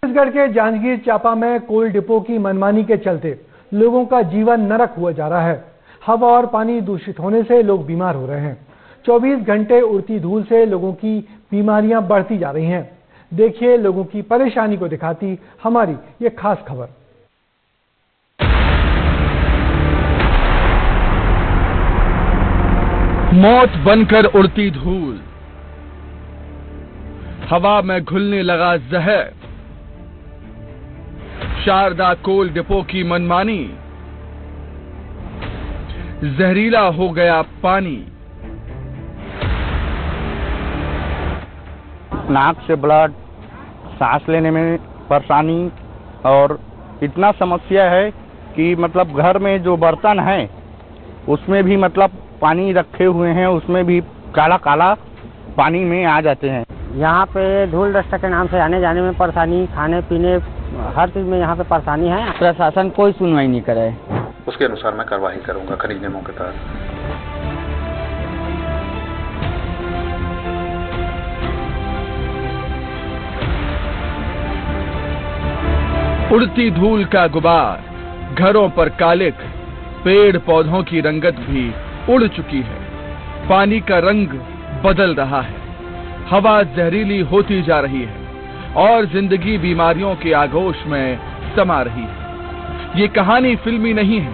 छत्तीसगढ़ के जांजगीर चांपा में कोल डिपो की मनमानी के चलते लोगों का जीवन नरक हुआ जा रहा है। हवा और पानी दूषित होने से लोग बीमार हो रहे हैं। 24 घंटे उड़ती धूल से लोगों की बीमारियां बढ़ती जा रही हैं। देखिए लोगों की परेशानी को दिखाती हमारी ये खास खबर। मौत बनकर उड़ती धूल, हवा में घुलने लगा जहर, शारदा कोल डिपो की मनमानी, जहरीला हो गया पानी। नाक से ब्लड, सांस लेने में परेशानी और इतना समस्या है कि मतलब घर में जो बर्तन है उसमें भी मतलब पानी रखे हुए हैं, उसमें भी काला काला पानी में आ जाते हैं। यहाँ पे धूल डस्ट के नाम से आने जाने में परेशानी, खाने पीने हर चीज में यहाँ पे परेशानी है। प्रशासन कोई सुनवाई नहीं करे। उसके अनुसार मैं कार्रवाई करूंगा खनिज नियमों के तहत। उड़ती धूल का गुबार, घरों पर कालिक, पेड़ पौधों की रंगत भी उड़ चुकी है। पानी का रंग बदल रहा है, हवा जहरीली होती जा रही है और जिंदगी बीमारियों के आगोश में समा रही है। ये कहानी फिल्मी नहीं है,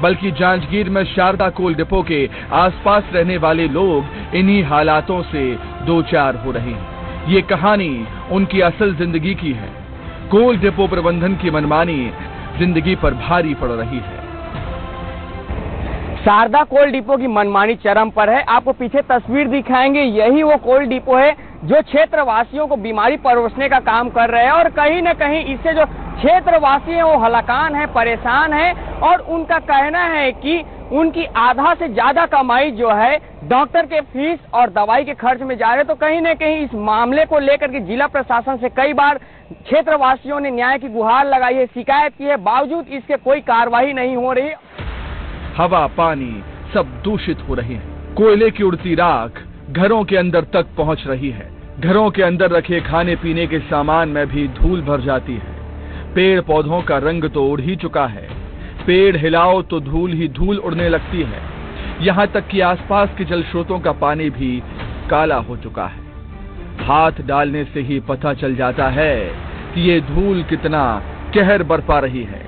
बल्कि जांजगीर में शारदा कोल डिपो के आसपास रहने वाले लोग इन्हीं हालातों से दो चार हो रहे हैं। ये कहानी उनकी असल जिंदगी की है। कोल डिपो प्रबंधन की मनमानी जिंदगी पर भारी पड़ रही है। शारदा कोल डिपो की मनमानी चरम पर है। आपको पीछे तस्वीर दिखाएंगे, यही वो कोल डिपो है जो क्षेत्रवासियों को बीमारी परोसने का काम कर रहे हैं और कहीं न कहीं इससे जो क्षेत्रवासी हैं वो हलाकान है, परेशान है और उनका कहना है कि उनकी आधा से ज्यादा कमाई जो है डॉक्टर के फीस और दवाई के खर्च में जा रहे। तो कहीं न कहीं इस मामले को लेकर के जिला प्रशासन से कई बार क्षेत्रवासियों ने न्याय की गुहार लगाई है, शिकायत की है, बावजूद इसके कोई कार्रवाई नहीं हो रही। हवा पानी सब दूषित हो रहे हैं। कोयले की उड़ती राख घरों के अंदर तक पहुंच रही है। घरों के अंदर रखे खाने पीने के सामान में भी धूल भर जाती है। पेड़ पौधों का रंग तो उड़ ही चुका है, पेड़ हिलाओ तो धूल ही धूल उड़ने लगती है। यहाँ तक कि आसपास के जल स्रोतों का पानी भी काला हो चुका है। हाथ डालने से ही पता चल जाता है कि ये धूल कितना कहर बरपा रही है।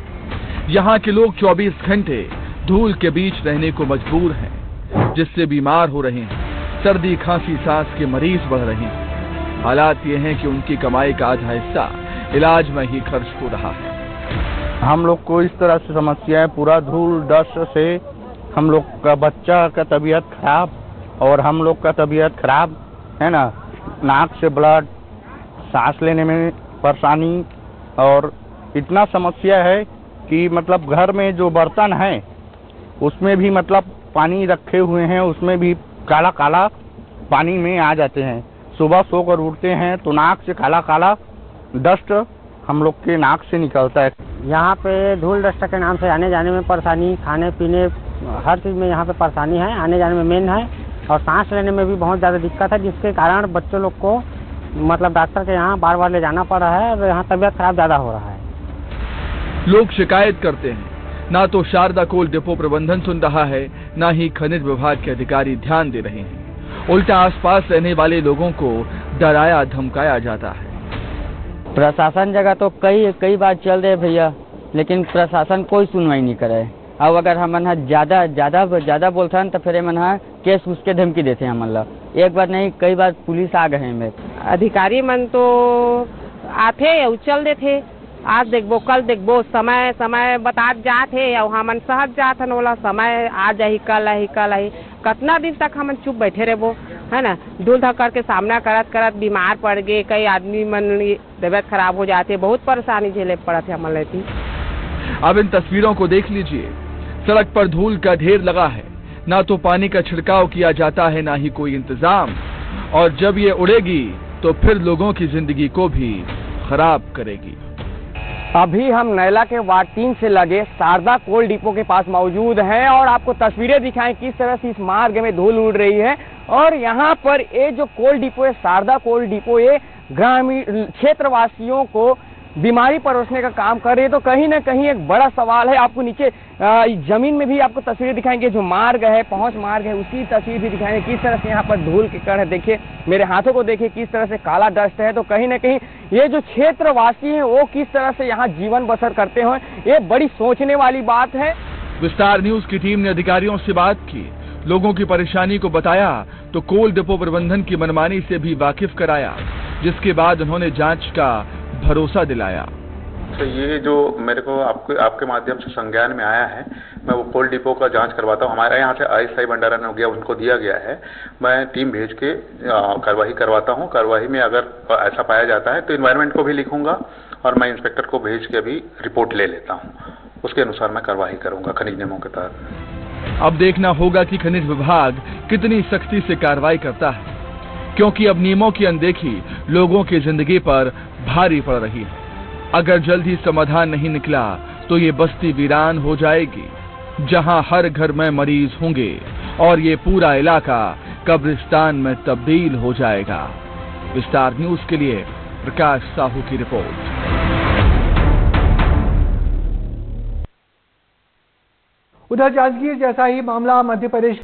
यहाँ के लोग 24 घंटे धूल के बीच रहने को मजबूर हैं, जिससे बीमार हो रहे हैं। सर्दी खांसी सांस के मरीज बढ़ रहे हैं। हालात ये हैं कि उनकी कमाई का आधा हिस्सा इलाज में ही खर्च हो रहा है। हम लोग को इस तरह से समस्या है, पूरा धूल डस्ट से हम लोग का बच्चा का तबीयत खराब और हम लोग का तबीयत खराब है ना। नाक से ब्लड, सांस लेने में परेशानी और इतना समस्या है कि मतलब घर में जो बर्तन है उसमें भी मतलब पानी रखे हुए हैं, उसमें भी काला काला पानी में आ जाते हैं। सुबह सोकर उठते हैं तो नाक से काला काला डस्ट हम लोग के नाक से निकलता है। यहाँ पे धूल डस्ट के नाम से आने जाने में परेशानी, खाने पीने हर चीज में यहाँ पे परेशानी है, आने जाने में मेन है और सांस लेने में भी बहुत ज्यादा दिक्कत है, जिसके कारण बच्चों लोग को मतलब डॉक्टर के यहाँ बार बार ले जाना पड़ रहा है और यहाँ तबीयत खराब ज्यादा हो रहा है। लोग शिकायत करते हैं, ना तो शारदा कोल डिपो प्रबंधन सुन रहा है, ना ही खनिज विभाग के अधिकारी ध्यान दे रहे हैं। उल्टा आसपास रहने वाले लोगों को डराया धमकाया जाता है। प्रशासन जगह तो कई बार चल रहे भैया, लेकिन प्रशासन कोई सुनवाई नहीं करे। अब अगर हम ज्यादा बोलते हैं तो फिर मन केस उसके धमकी देते हैं। मतलब एक बार नहीं कई बार पुलिस आ गए हैं। अधिकारी मन तो आते चल देते, आज देखबो कल देखबो, समय बता जाते और हमन सहज जात हन, बोला समय आ जाही कल आई। कितना दिन तक हमन चुप बैठे रहबो, है ना। धूल धक्कड़ के सामना करत बीमार पड़ गए, कई आदमी मन तबियत खराब हो जाते, बहुत परेशानी झेले पड़त है हमन लेती। अब इन तस्वीरों को देख लीजिए, सड़क पर धूल का ढेर लगा है, ना तो पानी का छिड़काव किया जाता है, ना ही कोई इंतजाम, और जब ये उड़ेगी तो फिर लोगों की जिंदगी को भी खराब करेगी। अभी हम नैला के वार्ड 3 से लगे शारदा कोल डिपो के पास मौजूद हैं और आपको तस्वीरें दिखाएं किस तरह से इस मार्ग में धूल उड़ रही है। और यहाँ पर ये जो कोल डिपो है, शारदा कोल डिपो, ये ग्रामीण क्षेत्रवासियों को बीमारी परोसने का काम कर रही है। तो कहीं ना कहीं एक बड़ा सवाल है। आपको नीचे जमीन में भी आपको तस्वीर दिखाएंगे, जो मार्ग है, पहुंच मार्ग है, उसकी तस्वीर भी दिखाएंगे। किस तरह से यहाँ पर धूल के कण है, देखिए मेरे हाथों को देखिए किस तरह से काला डस्ट है। तो कहीं ना कहीं ये जो क्षेत्रवासी हैं वो किस तरह से यहाँ जीवन बसर करते हैं, ये बड़ी सोचने वाली बात है। विस्तार न्यूज की टीम ने अधिकारियों से बात की, लोगों की परेशानी को बताया, तो कोल डिपो प्रबंधन की मनमानी से भी वाकिफ कराया, जिसके बाद उन्होंने जांच का भरोसा दिलाया। तो ये जो मेरे को आपके माध्यम से संज्ञान में आया है, मैं वो कोल डिपो का जांच करवाता हूँ। हमारे यहाँ से अस्थायी भंडारण हो गया, उनको दिया गया है। मैं टीम भेज के कार्रवाई करवाता हूँ। कार्रवाई में अगर ऐसा पाया जाता है तो एनवायरनमेंट को भी लिखूंगा और मैं इंस्पेक्टर को भेज के अभी रिपोर्ट ले लेता हूँ। उसके अनुसार मैं कार्रवाई करूंगा खनिज नियमों के तहत। अब देखना होगा कि खनिज विभाग कितनी सख्ती से कार्रवाई करता है, क्योंकि अब नियमों की अनदेखी लोगों की जिंदगी पर भारी पड़ रही है। अगर जल्द ही समाधान नहीं निकला तो ये बस्ती वीरान हो जाएगी, जहां हर घर में मरीज होंगे और ये पूरा इलाका कब्रिस्तान में तब्दील हो जाएगा। विस्तार न्यूज के लिए प्रकाश साहू की रिपोर्ट। उधर जांजगीर जैसा ही मामला मध्य प्रदेश